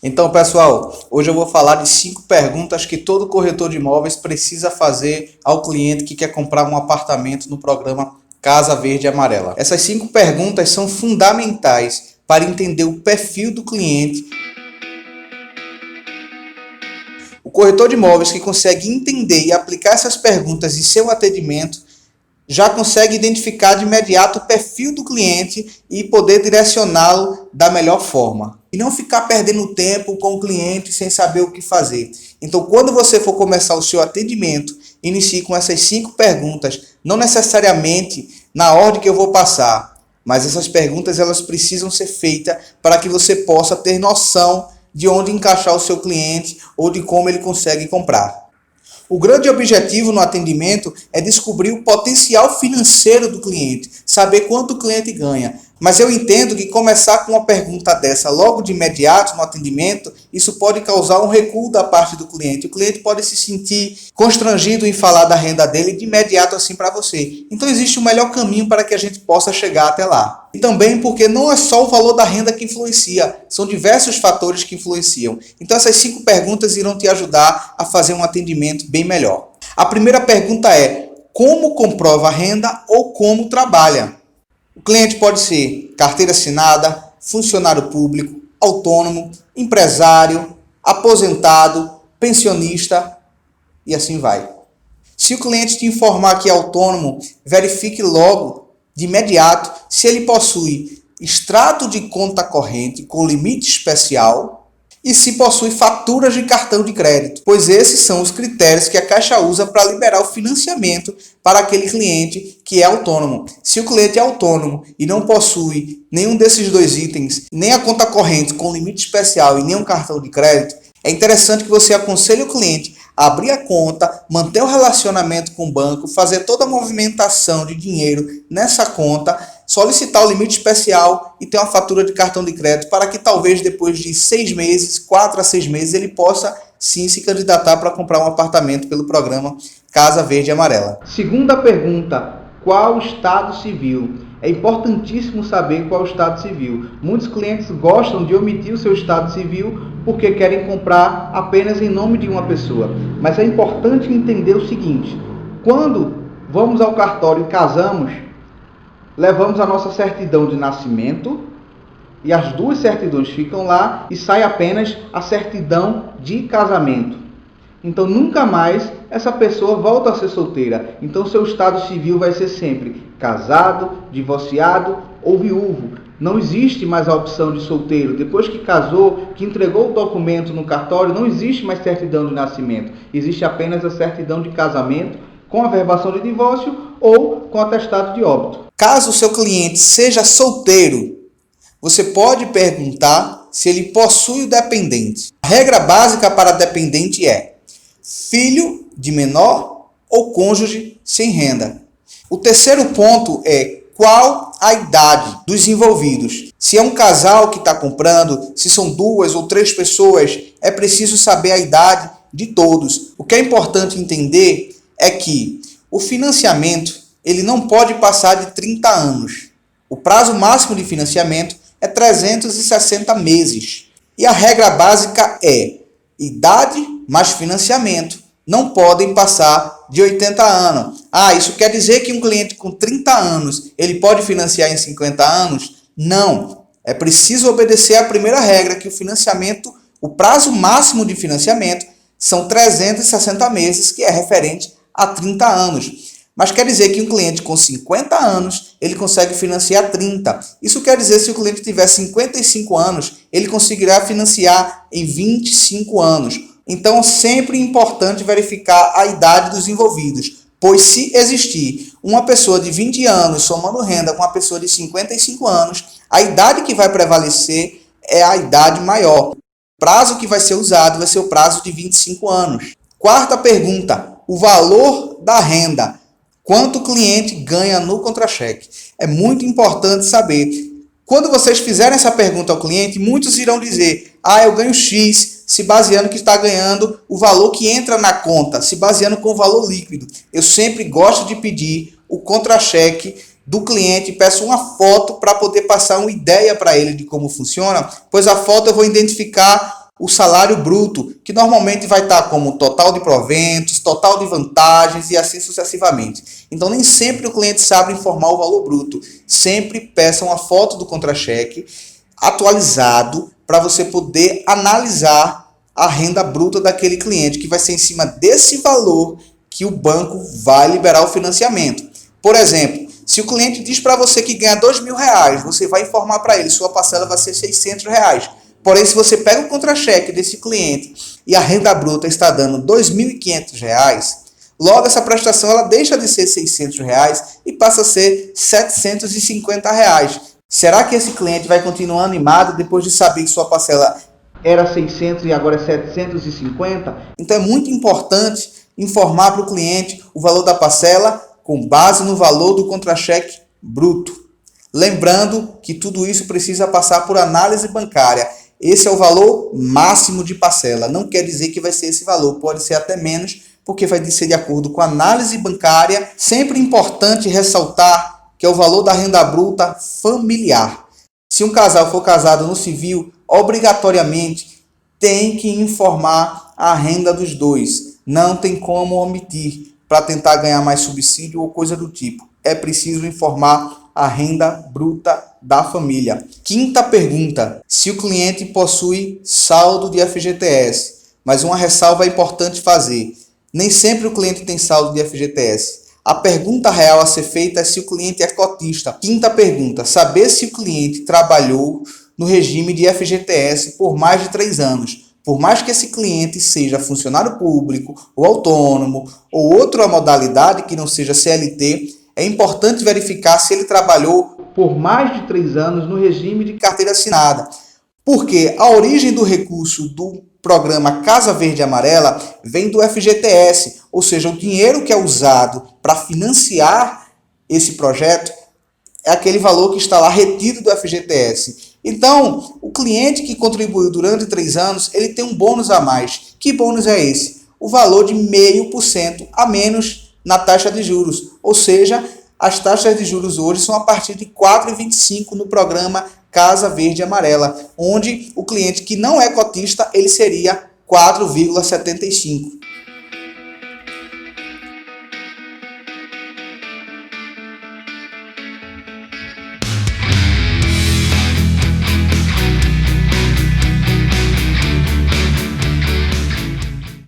Então, pessoal, hoje eu vou falar de 5 perguntas que todo corretor de imóveis precisa fazer ao cliente que quer comprar um apartamento no programa Casa Verde e Amarela. Essas 5 perguntas são fundamentais para entender o perfil do cliente. O corretor de imóveis que consegue entender e aplicar essas perguntas em seu atendimento já consegue identificar de imediato o perfil do cliente e poder direcioná-lo da melhor forma. E não ficar perdendo tempo com o cliente sem saber o que fazer. Então, quando você for começar o seu atendimento, inicie com essas 5 perguntas, não necessariamente na ordem que eu vou passar, mas essas perguntas elas precisam ser feitas para que você possa ter noção de onde encaixar o seu cliente ou de como ele consegue comprar. O grande objetivo no atendimento é descobrir o potencial financeiro do cliente, saber quanto o cliente ganha. Mas eu entendo que começar com uma pergunta dessa logo de imediato no atendimento, isso pode causar um recuo da parte do cliente. O cliente pode se sentir constrangido em falar da renda dele de imediato assim para você. Então existe o melhor caminho para que a gente possa chegar até lá. E também porque não é só o valor da renda que influencia, são diversos fatores que influenciam. Então essas 5 perguntas irão te ajudar a fazer um atendimento bem melhor. A primeira pergunta é: como comprova a renda ou como trabalha? O cliente pode ser carteira assinada, funcionário público, autônomo, empresário, aposentado, pensionista e assim vai. Se o cliente te informar que é autônomo, verifique logo, de imediato, se ele possui extrato de conta corrente com limite especial e se possui faturas de cartão de crédito, pois esses são os critérios que a Caixa usa para liberar o financiamento para aquele cliente que é autônomo. Se o cliente é autônomo e não possui nenhum desses 2 itens, nem a conta corrente com limite especial e nem um cartão de crédito, é interessante que você aconselhe o cliente a abrir a conta, manter o relacionamento com o banco, fazer toda a movimentação de dinheiro nessa conta, solicitar o limite especial e ter uma fatura de cartão de crédito para que talvez depois de 6 meses, 4 a 6 meses, ele possa sim se candidatar para comprar um apartamento pelo programa Casa Verde e Amarela. Segunda pergunta: qual o estado civil? É importantíssimo saber qual é o estado civil. Muitos clientes gostam de omitir o seu estado civil porque querem comprar apenas em nome de uma pessoa. Mas é importante entender o seguinte: quando vamos ao cartório e casamos, levamos a nossa certidão de nascimento e as 2 certidões ficam lá e sai apenas a certidão de casamento. Então nunca mais essa pessoa volta a ser solteira. Então seu estado civil vai ser sempre casado, divorciado ou viúvo. Não existe mais a opção de solteiro. Depois que casou, que entregou o documento no cartório, não existe mais certidão de nascimento. Existe apenas a certidão de casamento com averbação de divórcio ou com atestado de óbito. Caso o seu cliente seja solteiro, você pode perguntar se ele possui o dependente. A regra básica para dependente é filho de menor ou cônjuge sem renda. O terceiro ponto é qual a idade dos envolvidos. Se é um casal que está comprando, se são 2 ou 3 pessoas, é preciso saber a idade de todos. O que é importante entender é que o financiamento ele não pode passar de 30 anos. O prazo máximo de financiamento é 360 meses. E a regra básica é idade mais financiamento não podem passar de 80 anos. Isso quer dizer que um cliente com 30 anos, ele pode financiar em 50 anos? Não. É preciso obedecer à primeira regra, que o financiamento, o prazo máximo de financiamento são 360 meses, que é referente a 30 anos. Mas quer dizer que um cliente com 50 anos, ele consegue financiar 30. Isso quer dizer que se o cliente tiver 55 anos, ele conseguirá financiar em 25 anos. Então, sempre é importante verificar a idade dos envolvidos, pois se existir uma pessoa de 20 anos somando renda com uma pessoa de 55 anos, a idade que vai prevalecer é a idade maior. O prazo que vai ser usado vai ser o prazo de 25 anos. Quarta pergunta: o valor da renda. Quanto o cliente ganha no contra-cheque? É muito importante saber. Quando vocês fizerem essa pergunta ao cliente, muitos irão dizer: eu ganho X, se baseando que está ganhando o valor que entra na conta, se baseando com o valor líquido. Eu sempre gosto de pedir o contra-cheque do cliente, peço uma foto para poder passar uma ideia para ele de como funciona, pois a foto eu vou identificar o salário bruto, que normalmente vai estar como total de proventos, total de vantagens e assim sucessivamente. Então, nem sempre o cliente sabe informar o valor bruto. Sempre peça uma foto do contra-cheque atualizado para você poder analisar a renda bruta daquele cliente, que vai ser em cima desse valor que o banco vai liberar o financiamento. Por exemplo, se o cliente diz para você que ganha R$ 2.000, você vai informar para ele, sua parcela vai ser R$ 600. Porém, se você pega o contra-cheque desse cliente e a renda bruta está dando R$ 2.500, logo essa prestação ela deixa de ser R$ 600 e passa a ser R$ 750. Será que esse cliente vai continuar animado depois de saber que sua parcela era 600 e agora é 750? Então é muito importante informar para o cliente o valor da parcela com base no valor do contra-cheque bruto. Lembrando que tudo isso precisa passar por análise bancária. Esse é o valor máximo de parcela. Não quer dizer que vai ser esse valor, pode ser até menos, porque vai ser de acordo com a análise bancária. Sempre importante ressaltar que é o valor da renda bruta familiar. Se um casal for casado no civil, obrigatoriamente tem que informar a renda dos dois. Não tem como omitir para tentar ganhar mais subsídio ou coisa do tipo. É preciso informar a renda bruta da família. Quinta pergunta: se o cliente possui saldo de FGTS. Mas uma ressalva é importante fazer. Nem sempre o cliente tem saldo de FGTS. A pergunta real a ser feita é se o cliente é cotista. Quinta pergunta: saber se o cliente trabalhou no regime de FGTS por mais de 3 anos. Por mais que esse cliente seja funcionário público, ou autônomo, ou outra modalidade que não seja CLT, é importante verificar se ele trabalhou por mais de 3 anos no regime de carteira assinada. Porque a origem do recurso do programa Casa Verde e Amarela vem do FGTS, ou seja, o dinheiro que é usado para financiar esse projeto é aquele valor que está lá retido do FGTS. Então, o cliente que contribuiu durante 3 anos, ele tem um bônus a mais. Que bônus é esse? O valor de 0,5% a menos na taxa de juros. Ou seja, as taxas de juros hoje são a partir de 4,25 no programa Casa Verde e Amarela, onde o cliente que não é cotista, ele seria 4,75.